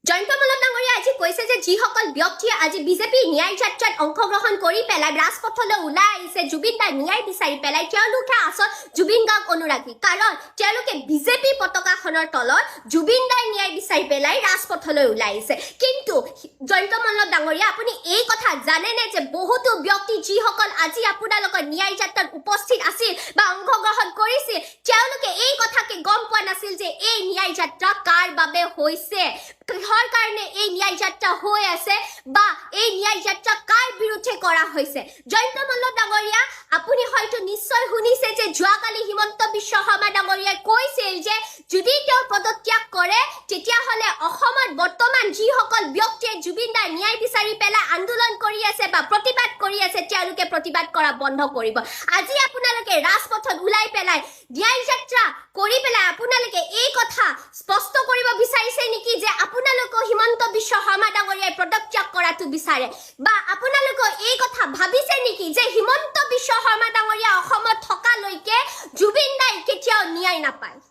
জয়ন্ত মল্ল ডাঙৰীয়া আজি কৈছে যে যিসকল ব্যক্তিয়ে আজি বিজেপি ন্যায় যাত্ৰাত অংশগ্ৰহণ কৰি পেলাই ৰাজপথলৈ ওলাই আহিছে জুবিন দাৰ ন্যায় বিচাৰি পেলাই তেওঁলোকে আচল জুবিন দাক অনুৰাগী কাৰণ তেওঁলোকে বিজেপি পতাকাখনৰ তলত জুবিন দাৰ ন্যায় বিচাৰি পেলাই ৰাজপথলৈ ওলাই আহিছে কিন্তু জয়ন্ত মল্ল ডাঙৰীয়া আপুনি এই কথা জানেনে যে বহুতো ব্যক্তি যিসকল আজি আপোনালোকৰ ন্যায় যাত্ৰাত উপস্থিত আছিল বা অংশগ্ৰহণ কৰিছিল তেওঁলোকে এই কথাকে গম পোৱা নাছিল যে এই ন্যায় যাত্ৰা কাৰ বাবে হৈছে কিহৰ কাৰণে এই ন্যায় যাত্ৰা হৈ আছে বা এই ন্যায় যাত্ৰা কাৰ বিৰুদ্ধে কৰা হৈছে জয়ন্ত মল্ল ডাঙৰীয়া আপুনি হয়তো নিশ্চয় শুনিছে যে যোৱাকালি হিমন্ত বিশ্ব শৰ্মা ডাঙৰীয়াই কৈছিল যে যদি তেওঁ পদত্যাগ কৰে তেতিয়াহ'লে অসমত বৰ্তমান যিসকল ব্যক্তিয়ে জুবিন দাৰ ন্যায় বিচাৰি পেলাই আন্দোলন কৰি আছে বা প্ৰতিবাদ কৰি আছে তেওঁলোকে প্ৰতিবাদ কৰা বন্ধ কৰিব আজি আপোনালোকে ৰাজপথত ওলাই পেলাই ন্যায় যাত্ৰা কৰি পেলাই আপোনালোকে এই কথা স্পষ্ট কৰিব বিচাৰিছে নেকি যে আপোনালোকে হিমন্ত বিশ্ব শৰ্মা ডাঙৰীয়াই পদত্যাগ কৰাটো বিচাৰে বা আপোনালোকে এই কথা ভাবিছে নেকি যে হিমন্ত বিশ্ব শৰ্মা ডাঙৰীয়া অসমত থকালৈকে জুবিন দাই কেতিয়াও ন্যায় নাপায়